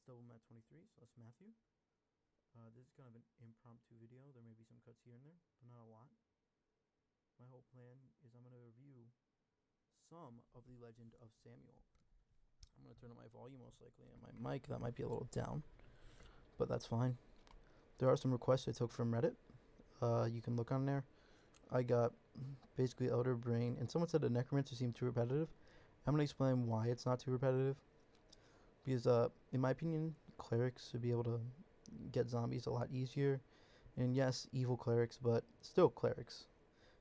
Double Mat 23, so that's Matthew. This is kind of an impromptu video. There may be some cuts here and there, but not a lot. My whole plan is I'm going to review some of the Legend of Samuel. I'm going to turn up my volume most likely, and my mic, that might be a little down, but that's fine. There are some requests I took from Reddit. You can look on there. I got basically Elder Brain, and someone said the necromancer seemed too repetitive. I'm going to explain why it's not too repetitive. Because, in my opinion, clerics should be able to get zombies a lot easier. And yes, evil clerics, but still clerics.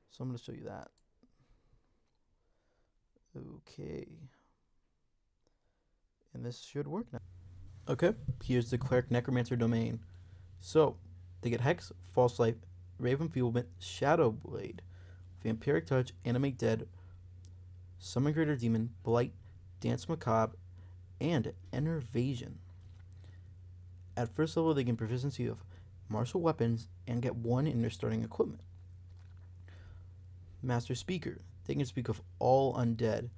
So I'm going to show you that. Okay. And this should work now. Okay, here's the cleric necromancer domain. So, they get Hex, False Life, Rave Enfeeblement, Shadow Blade, Vampiric Touch, Animate Dead, Summon Greater Demon, Blight, Dance Macabre, and Enervasion. At first level, they gain proficiency of martial weapons and get 1 in their starting equipment. Master Speaker. They can speak of all undead,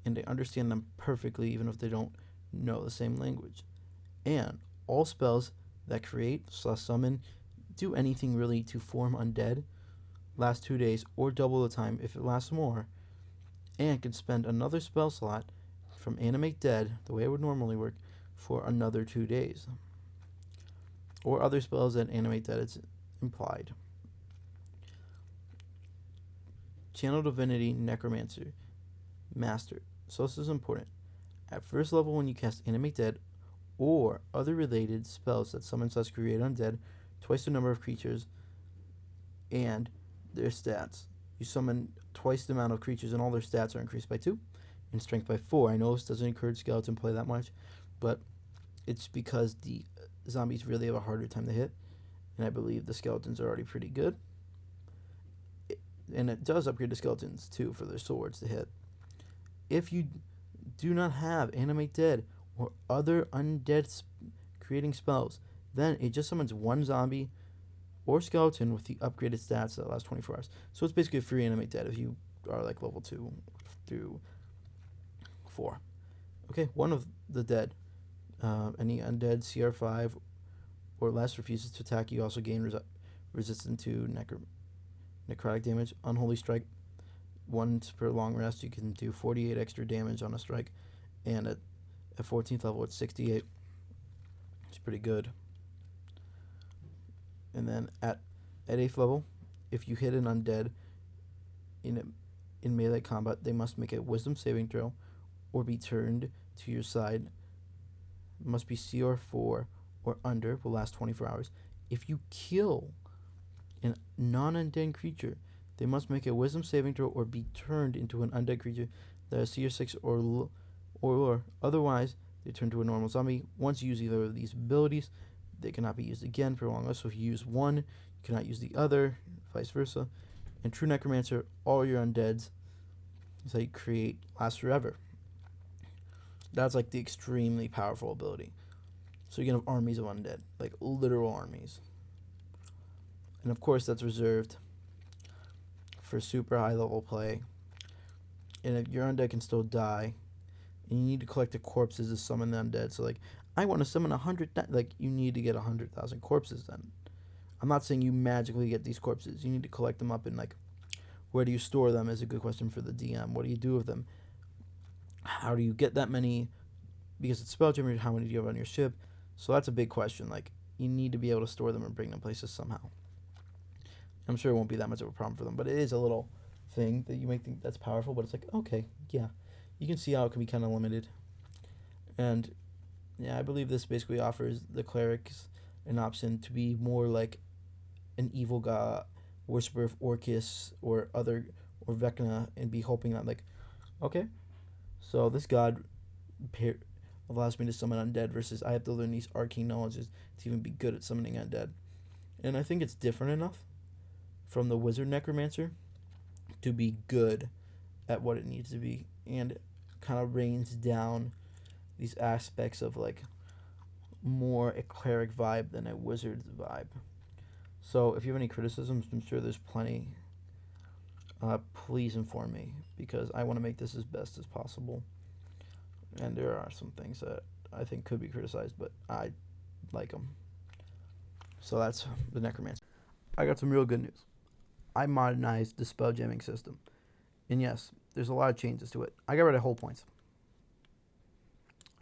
and they understand them perfectly even if they don't know the same language. And all spells that create/summon, do anything really to form undead, last 2 days or double the time if it lasts more, and can spend another spell slot from Animate Dead, the way it would normally work, for another 2 days. Or other spells that Animate Dead is implied. Channel Divinity Necromancer Master. So this is important. At first level, when you cast Animate Dead or other related spells that summon/create undead, twice the number of creatures and their stats. You summon twice the amount of creatures and all their stats are increased by 2 and strength by 4. I know this doesn't encourage skeleton play that much, but it's because the zombies really have a harder time to hit, and I believe the skeletons are already pretty good. And it does upgrade the skeletons too for their swords to hit. If you do not have Animate Dead or other undead creating spells, then it just summons 1 zombie or skeleton with the upgraded stats that last 24 hours. So it's basically a free Animate Dead if you are like level 2 through 4. Okay, one of the dead. Any undead CR5 or less refuses to attack. You also gain resistance to necrotic damage. Unholy Strike. Once per long rest, you can do 48 extra damage on a strike. And at 14th level, it's 68. It's pretty good. And then at 8th level, if you hit an undead in melee combat, they must make a wisdom saving throw or be turned to your side. Must be CR4 or under, will last 24 hours. If you kill a non-undead creature, they must make a wisdom saving throw or be turned into an undead creature that is CR6 or otherwise they turn to a normal zombie. Once you use either of these abilities, they cannot be used again for long. So if you use one, you cannot use the other, vice versa. And True Necromancer, all your undeads that you create last forever. That's like the extremely powerful ability. So you can have armies of undead, like literal armies. And of course that's reserved for super high level play. And if your undead can still die, and you need to collect the corpses to summon the undead. So like, I want to summon 100, like you need to get 100,000 corpses then. I'm not saying you magically get these corpses. You need to collect them up, and like, where do you store them is a good question for the DM. What do you do with them? How do you get that many? Because it's Spelljammer, how many do you have on your ship? So that's a big question. Like, you need to be able to store them and bring them places somehow. I'm sure it won't be that much of a problem for them, but it is a little thing that you may think that's powerful, but it's like, okay, yeah. You can see how it can be kind of limited. And, yeah, I believe this basically offers the clerics an option to be more like an evil god, worshiper of Orcus or Vecna, and be hoping that, like, okay, so this god allows me to summon undead versus I have to learn these arcane knowledges to even be good at summoning undead. And I think it's different enough from the wizard necromancer to be good at what it needs to be, and kind of rains down these aspects of like more a cleric vibe than a wizard vibe. So if you have any criticisms, I'm sure there's plenty. Please inform me, because I want to make this as best as possible. And there are some things that I think could be criticized, but I like them. So that's the necromancer. I got some real good news. I modernized the spell jamming system. And yes, there's a lot of changes to it. I got rid of hull points.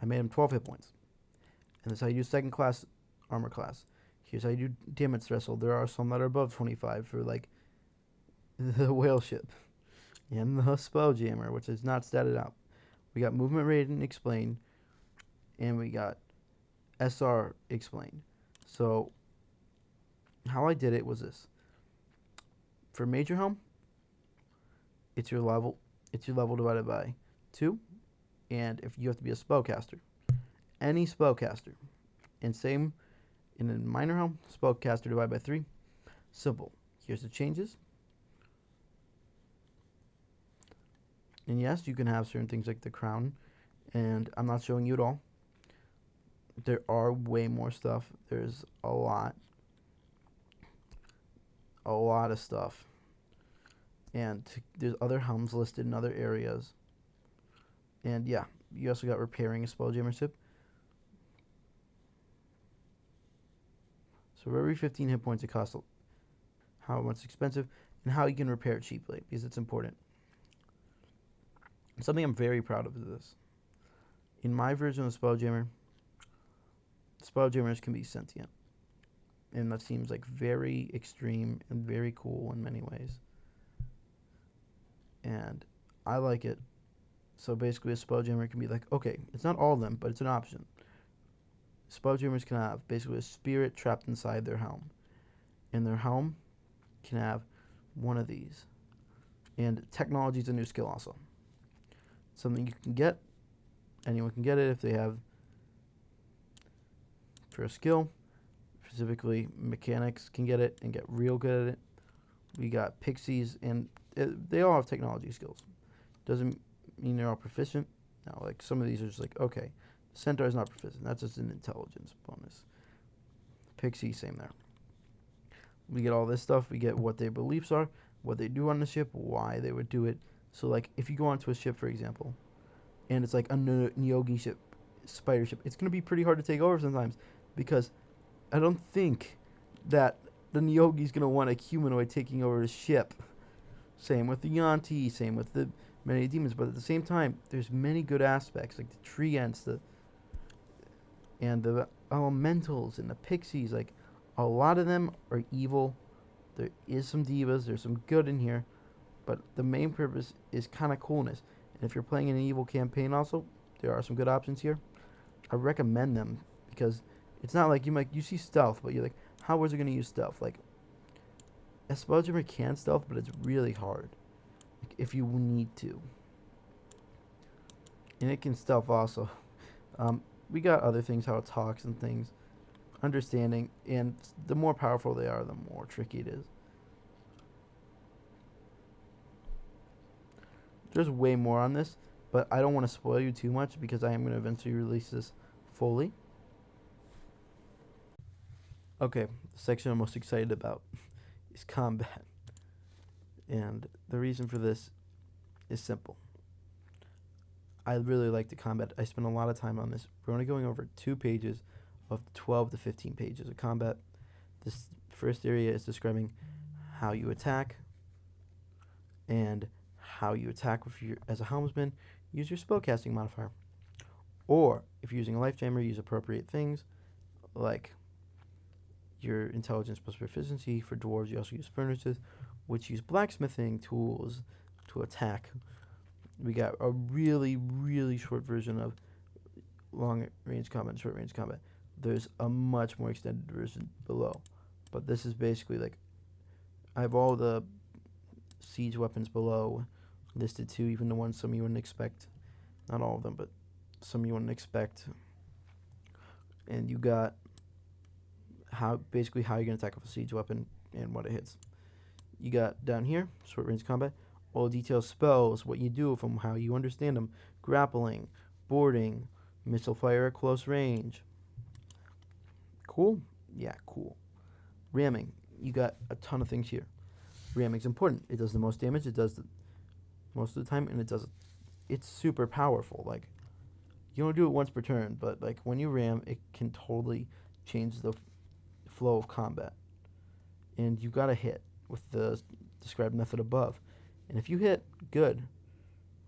I made them 12 hit points. And that's how you do second class armor class. Here's how you do damage threshold. There are some that are above 25 for like the whale ship and the spelljammer, which is not statted out. We got movement rate and explained, and we got SR explained. So how I did it was this. For major helm, it's your level divided by 2, and if you have to be a spellcaster, any spellcaster, and same in a minor helm, spellcaster divided by 3. Simple. Here's the changes. And yes, you can have certain things like the crown, and I'm not showing you it all. There are way more stuff. There's a lot of stuff. And there's other helms listed in other areas. And yeah, you also got repairing a spelljammer ship. So for every 15 hit points it costs, how much it's expensive, and how you can repair it cheaply, because it's important. Something I'm very proud of is this. In my version of Spelljammers can be sentient. And that seems like very extreme and very cool in many ways. And I like it. So basically a Spelljammer can be like, okay, it's not all of them, but it's an option. Spelljammers can have basically a spirit trapped inside their helm. And their helm can have one of these. And technology is a new skill also. Something you can get. Anyone can get it if they have for a skill. Specifically, mechanics can get it and get real good at it. We got pixies, and they all have technology skills. Doesn't mean they're all proficient. Now, like some of these are just like, okay, centaur is not proficient. That's just an intelligence bonus. Pixie, same there. We get all this stuff. We get what their beliefs are, what they do on the ship, why they would do it. So, like, if you go onto a ship, for example, and it's like a Nyogi ship, spider ship, it's going to be pretty hard to take over sometimes, because I don't think that the Nyogi's going to want a humanoid taking over the ship. Same with the Yanti, same with the many demons, but at the same time, there's many good aspects, like the tree ants, and the elementals, and the pixies. Like, a lot of them are evil. There is some divas, there's some good in here, but the main purpose is kind of coolness. And if you're playing an evil campaign also, there are some good options here. I recommend them, because it's not like you see stealth, but you're like, how was it going to use stealth? Like, a Spelljammer can stealth, but it's really hard, like, if you need to. And it can stealth also. We got other things, how it talks and things. Understanding, and the more powerful they are, the more tricky it is. There's way more on this, but I don't want to spoil you too much, because I am going to eventually release this fully. Okay, the section I'm most excited about is combat. And the reason for this is simple. I really like the combat. I spent a lot of time on this. We're only going over 2 pages of 12 to 15 pages of combat. This first area is describing how you attack, and how you attack with your, as a helmsman, use your spellcasting modifier. Or, if you're using a life jammer, use appropriate things, like your intelligence plus proficiency. For dwarves, you also use furnaces, which use blacksmithing tools to attack. We got a really, really short version of long range combat and short range combat. There's a much more extended version below. But this is basically like, I have all the siege weapons below listed too, even the ones some of you wouldn't expect. Not all of them, but some you wouldn't expect. And you got basically how you're going to attack with a siege weapon and what it hits. You got down here, short range combat, all detailed spells, what you do with them, how you understand them, grappling, boarding, missile fire at close range. Cool? Yeah, cool. Ramming, you got a ton of things here. Ramming's important. It does the most damage, it does the most of the time, and it's super powerful. Like, You only do it once per turn, but like when you ram, it can totally change the flow of combat. And you gotta hit with the described method above. And if you hit, good,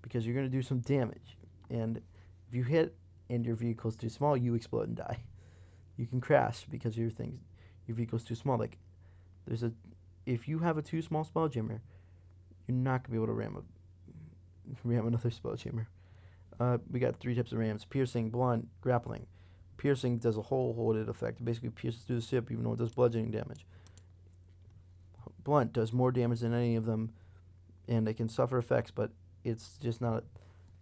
because you're gonna do some damage. And if you hit and your vehicle's too small, you explode and die. You can crash because your vehicle's too small. Like if you have a too small spelljammer, you're not gonna be able to ram another spelljammer. We got 3 types of rams: piercing, blunt, grappling. Piercing does a whole-hooded effect. It basically pierces through the ship, even though it does bludgeoning damage. Blunt does more damage than any of them, and it can suffer effects, but it's just not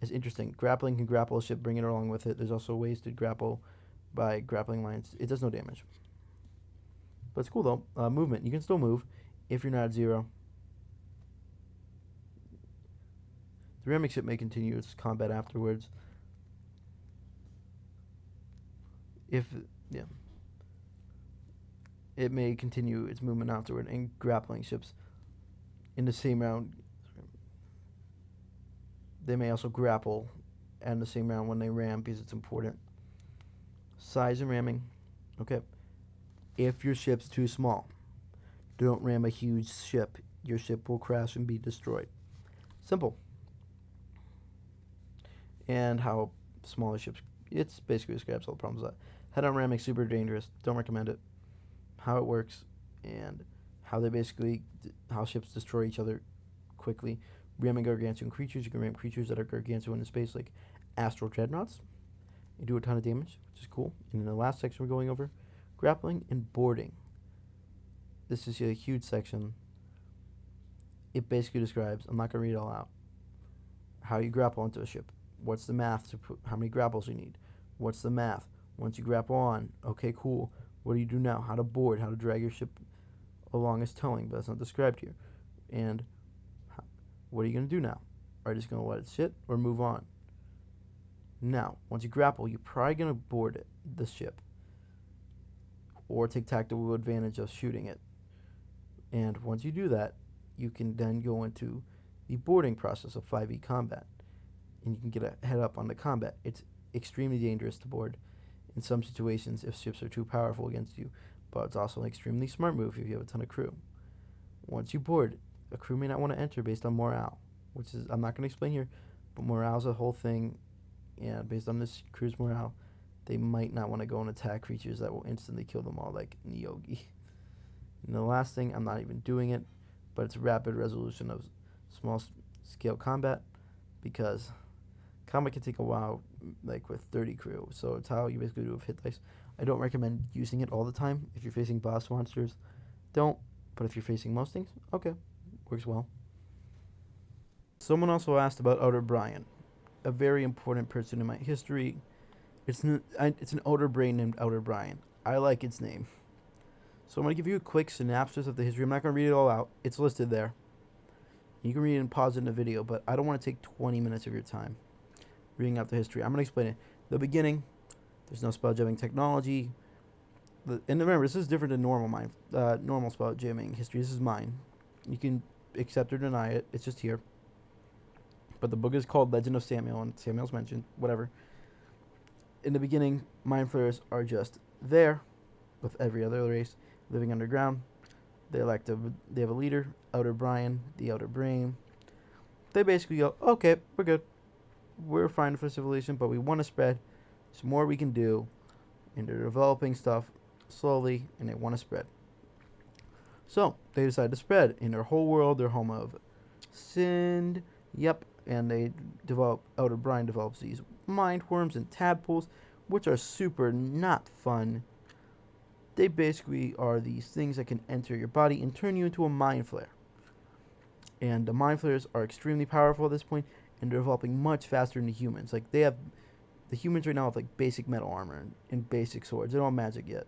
as interesting. Grappling can grapple a ship, bring it along with it. There's also ways to grapple by grappling lines. It does no damage. But it's cool, though. Movement. You can still move if you're not at 0. The ramming ship may continue its combat afterwards. It may continue its movement afterward, and grappling ships in the same round. They may also grapple in the same round when they ram because it's important. Size and ramming. Okay. If your ship's too small, don't ram a huge ship. Your ship will crash and be destroyed. Simple. And how smaller ships, it's basically describes all the problems with that. Head-on ramming, super dangerous. Don't recommend it. How it works and how how ships destroy each other quickly. Ramming gargantuan creatures. You can ram creatures that are gargantuan in space, like astral dreadnoughts. You do a ton of damage, which is cool. And in the last section we're going over, grappling and boarding. This is a huge section. It basically describes, I'm not going to read it all out, how you grapple onto a ship. What's the math to put, how many grapples you need? What's the math? Once you grapple on, okay, cool. What do you do now? How to board, how to drag your ship along as towing, but that's not described here. And what are you going to do now? Are you just going to let it sit or move on? Now, once you grapple, you're probably going to board the ship, or take tactical advantage of shooting it. And once you do that, you can then go into the boarding process of 5e combat, and you can get a head up on the combat. It's extremely dangerous to board in some situations if ships are too powerful against you, but it's also an extremely smart move if you have a ton of crew. Once you board, a crew may not want to enter based on morale, which is, I'm not going to explain here, but morale is a whole thing, and based on this crew's morale, they might not want to go and attack creatures that will instantly kill them all, like Nyogi. And the last thing, I'm not even doing it, but it's rapid resolution of small scale combat, because combat can take a while, like with 30 crew, so it's how you basically do with hit dice. I don't recommend using it all the time. If you're facing boss monsters, don't, but if you're facing most things, okay, works well. Someone also asked about Elder Brian, a very important person in my history. It's an Elder Brain named Elder Brian. I like its name. So I'm going to give you a quick synopsis of the history. I'm not going to read it all out. It's listed there. You can read it and pause it in the video, but I don't want to take 20 minutes of your time reading out the history. I'm going to explain it. The beginning, there's no spell jamming technology. And remember, this is different than normal spell jamming history. This is mine. You can accept or deny it. It's just here. But the book is called Legend of Samuel, and Samuel's mentioned. Whatever. In the beginning, mind flayers are just there with every other race living underground. They have a leader, Elder Brian, the Elder Brain. They basically go, okay, we're good. We're fine for civilization, but we want to spread. There's more we can do. And they're developing stuff slowly, and they want to spread. So, they decide to spread in their whole world, their home of Sind. Yep, and Elder Brian develops these mind worms and tadpoles, which are super not fun. They basically are these things that can enter your body and turn you into a mind flayer. And the mind flayers are extremely powerful at this point, and they're developing much faster than the humans. Like, the humans right now have like basic metal armor and basic swords. They don't have magic yet.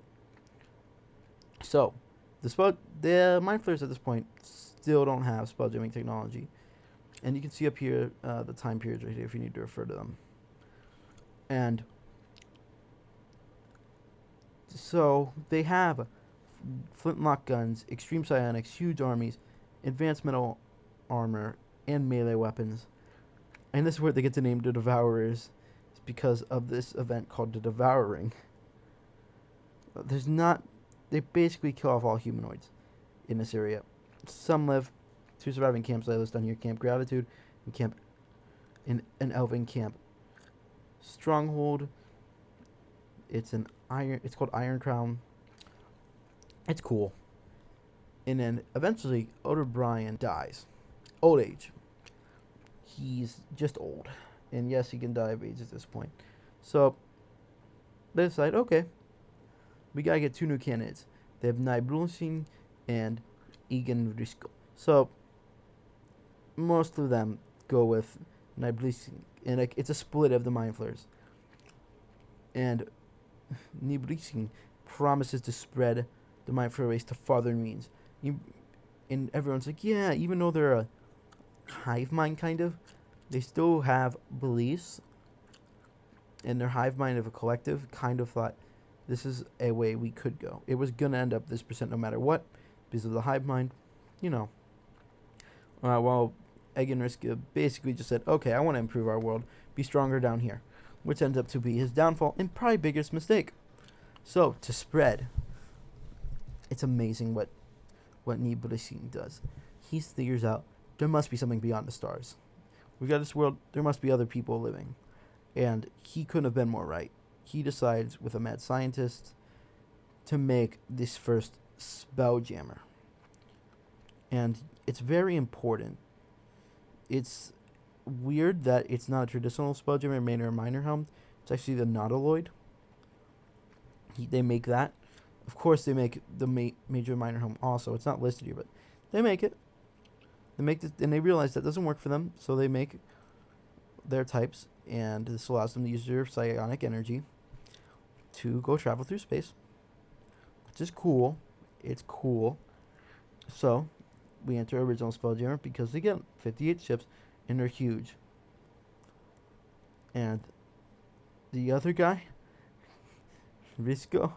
So, the mind flayers at this point still don't have spell jamming technology. And you can see up here the time periods right here if you need to refer to them. And so they have flintlock guns, extreme psionics, huge armies, advanced metal armor, and melee weapons. And this is where they get the name the Devourers. It's because of this event called the Devouring. There's not. They basically kill off all humanoids in this area. Some live. Two surviving camps I list on here: Camp Gratitude and Camp in an Elven Camp. Stronghold. It's an iron. It's called Iron Crown. It's cool. And then eventually, Oda Brian dies. Old age. He's just old. And yes, he can die of age at this point. So, they decide, okay, we gotta get two new candidates. They have Nybrunsing and Egan Risco. So, most of them go with Nybrunsing. And it's a split of the Mind Flayers. And Nybrunsing promises to spread the Mind Flayer race to farther means. And everyone's like, yeah, even though they're a hive mind kind of, they still have beliefs. And their hive mind of a collective kind of thought this is a way we could go. It was going to end up this percent no matter what because of the hive mind, you know. Well, Egan Riska basically just said, okay, I want to improve our world, be stronger down here, which ends up to be his downfall and probably biggest mistake. So, to spread, it's amazing what Nibelheim does. He figures out there must be something beyond the stars. We got this world, there must be other people living. And he couldn't have been more right. He decides, with a mad scientist, to make this first Spelljammer. And it's very important. It's weird that it's not a traditional Spelljammer made or minor helm. It's actually the Nautiloid. They make that. Of course, they make the major minor helm also. It's not listed here, but they make it. They make this, and they realize that doesn't work for them, so they make their types, and this allows them to use their psionic energy to go travel through space, which is cool. It's cool. So, we enter original Spelljammer because they get 58 ships, and they're huge. And the other guy, Risco,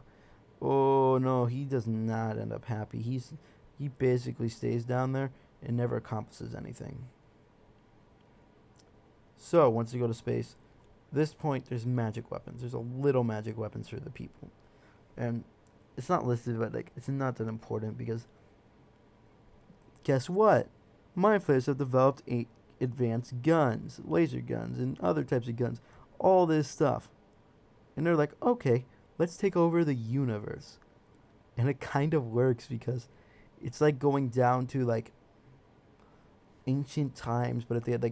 oh no, he does not end up happy. He basically stays down there and never accomplishes anything. So, once you go to space, this point there's magic weapons. There's a little magic weapons for the people. And it's not listed, but it's not that important because guess what? Mind Flayers have developed advanced guns, laser guns, and other types of guns. All this stuff. And they're like, okay, let's take over the universe. And it kind of works because it's like going down to ancient times, but if they had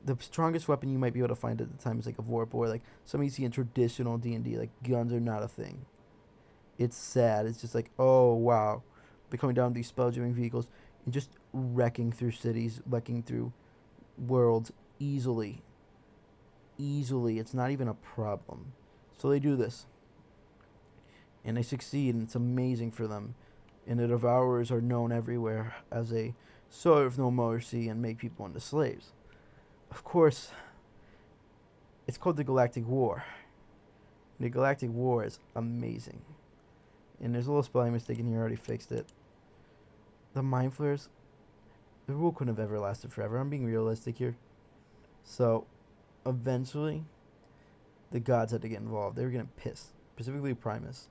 the strongest weapon you might be able to find at the time is a warp, or something you see in traditional D&D, guns are not a thing. It's sad. It's just oh wow, they're coming down with these spelljamming vehicles and just wrecking through cities, wrecking through worlds easily. It's not even a problem. So they do this. And they succeed, and it's amazing for them. And the Devourers are known everywhere as a sword of no mercy and make people into slaves. Of course, it's called the Galactic War. The Galactic War is amazing. And there's a little spelling mistake in here, I already fixed it. The Mind Flayers, the rule couldn't have ever lasted forever. I'm being realistic here. So, eventually, the gods had to get involved. They were getting pissed. Specifically Primus,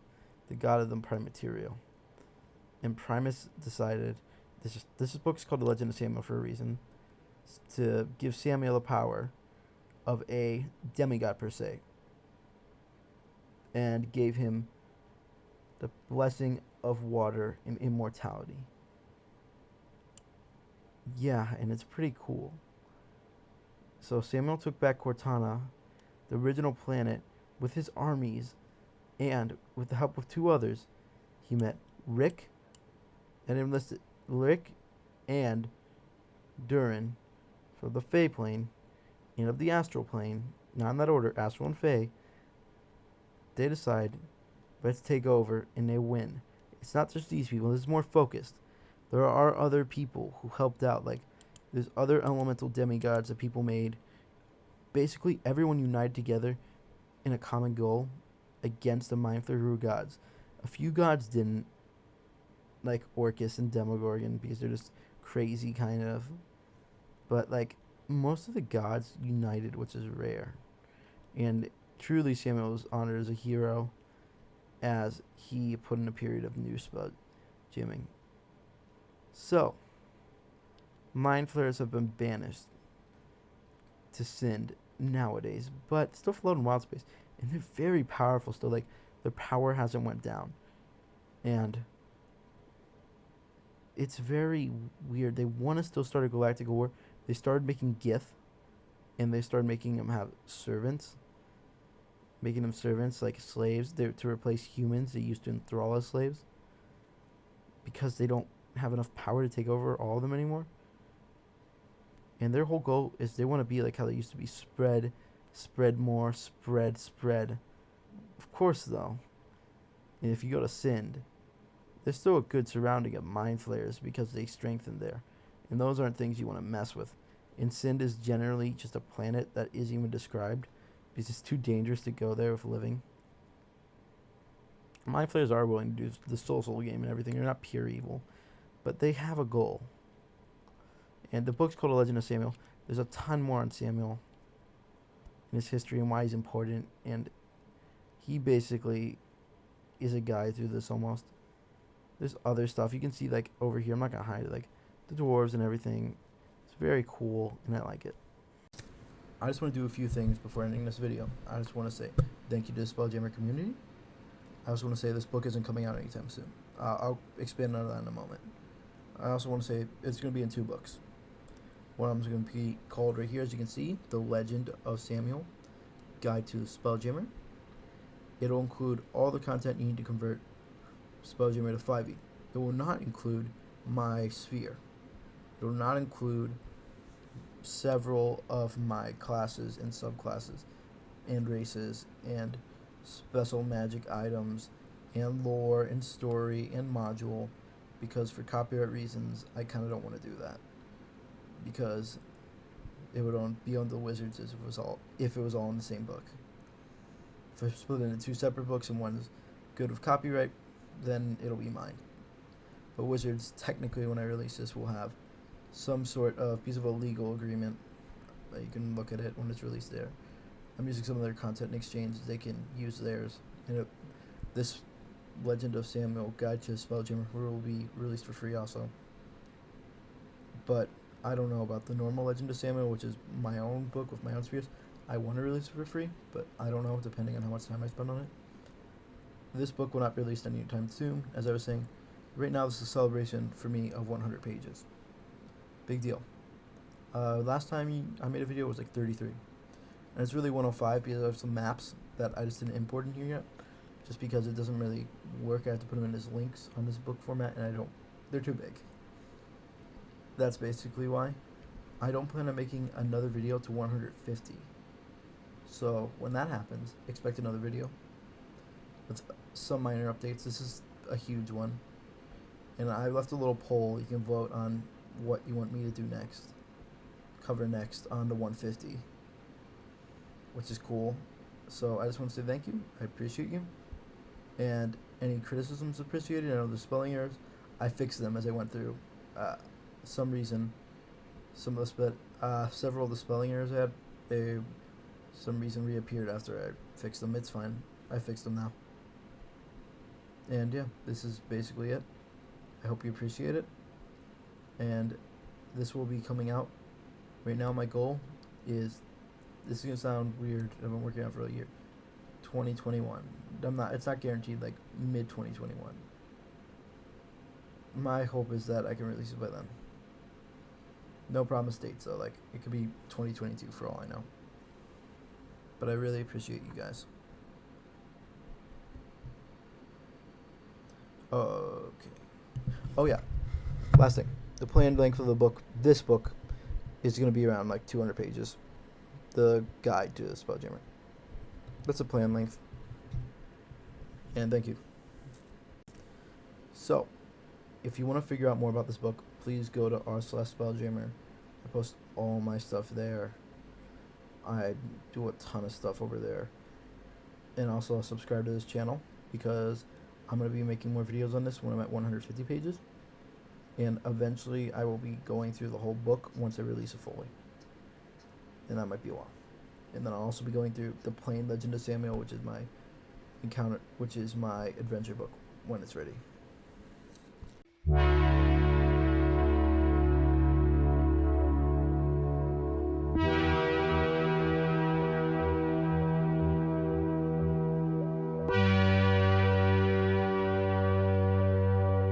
the god of the prime material. And Primus decided, this book's called The Legend of Samuel for a reason, to give Samuel the power of a demigod per se. And gave him the blessing of water and immortality. Yeah, and it's pretty cool. So Samuel took back Cortana, the original planet, with his armies, and with the help of two others, he met Rick, and enlisted Rick and Durin from the Fey plane and of the Astral plane, not in that order, Astral and Fey. They decide, let's take over, and they win. It's not just these people, this is more focused. There are other people who helped out, there's other elemental demigods that people made. Basically, everyone united together in a common goal against the Mind Flayer gods. A few gods didn't, like Orcus and Demogorgon, because they're just crazy, kind of. But, most of the gods united, which is rare. And truly, Samuel was honored as a hero, as he put in a period of new spell jamming. So, mind flayers have been banished to Sind nowadays, but still float in wild space, and they're very powerful still. Like, their power hasn't went down, and it's very weird. They want to still start a galactic war. They started making Gith, and they started making them have servants, making them servants like slaves to replace humans they used to enthrall as slaves, because they don't have enough power to take over all of them anymore. And their whole goal is they want to be like how they used to be: spread, spread more, spread, spread. Of course, though, and if you go to Sind, there's still a good surrounding of mind flayers because they strengthen there, and those aren't things you want to mess with. And Sind is generally just a planet that isn't even described because it's too dangerous to go there with living. Mind flayers are willing to do the soul game and everything. They're not pure evil, but they have a goal. And the book's called A Legend of Samuel. There's a ton more on Samuel and his history and why he's important. And he basically is a guide through this almost. There's other stuff. You can see, like, over here. I'm not going to hide it. Like, the dwarves and everything. It's very cool, and I like it. I just want to do a few things before ending this video. I just want to say thank you to the Spelljammer community. I also want to say this book isn't coming out anytime soon. I'll expand on that in a moment. I also want to say it's going to be in 2 books. One of them is going to be called right here, as you can see, The Legend of Samuel, Guide to the Spelljammer. It'll include all the content you need to convert Spelljammer to 5e. It will not include my sphere. It will not include several of my classes and subclasses and races and special magic items and lore and story and module, because for copyright reasons I kind of don't want to do that, because it would be on the Wizards if it was all in the same book. If I split it into 2 separate books and one's good with copyright, then it'll be mine. But Wizards, technically, when I release this, will have some sort of piece of a legal agreement. You can look at it when it's released there. I'm using some of their content in exchange. They can use theirs. And this Legend of Samuel Guide to Spelljammer will be released for free also. But I don't know about the normal Legend of Samuel, which is my own book with my own spheres. I want to release it for free, but I don't know, depending on how much time I spend on it. This book will not be released anytime soon. As I was saying, right now this is a celebration for me of 100 pages. Big deal. Last time I made a video was like 33. And it's really 105 because I have some maps that I just didn't import in here yet. Just because it doesn't really work. I have to put them in as links on this book format, and they're too big. That's basically why. I don't plan on making another video to 150. So when that happens, expect another video with some minor updates. This is a huge one. And I left a little poll. You can vote on what you want me to do next. Cover next on the 150. Which is cool. So I just want to say thank you. I appreciate you. And any criticisms appreciated. I know the spelling errors, I fixed them as I went through. Some reason, several of the spelling errors I had, they some reason reappeared after I fixed them. It's fine. I fixed them now. And yeah, this is basically it. I hope you appreciate it. And this will be coming out. Right now my goal is, this is going to sound weird, I've been working on for a year, 2021. It's not guaranteed, like mid-2021. My hope is that I can release it by then. No promised dates though, like it could be 2022 for all I know. But I really appreciate you guys. Okay. Oh yeah, last thing. The planned length of the book, this book, is going to be around like 200 pages. The guide to the Spelljammer. That's the planned length. And thank you. So, if you want to figure out more about this book, please go to r/Spelljammer. I post all my stuff there. I do a ton of stuff over there. And also subscribe to this channel, because I'm going to be making more videos on this when I'm at 150 pages. And eventually I will be going through the whole book once I release it fully. And that might be a while. and then I'll also be going through the Plain Legend of Samuel, which is my adventure book when it's ready.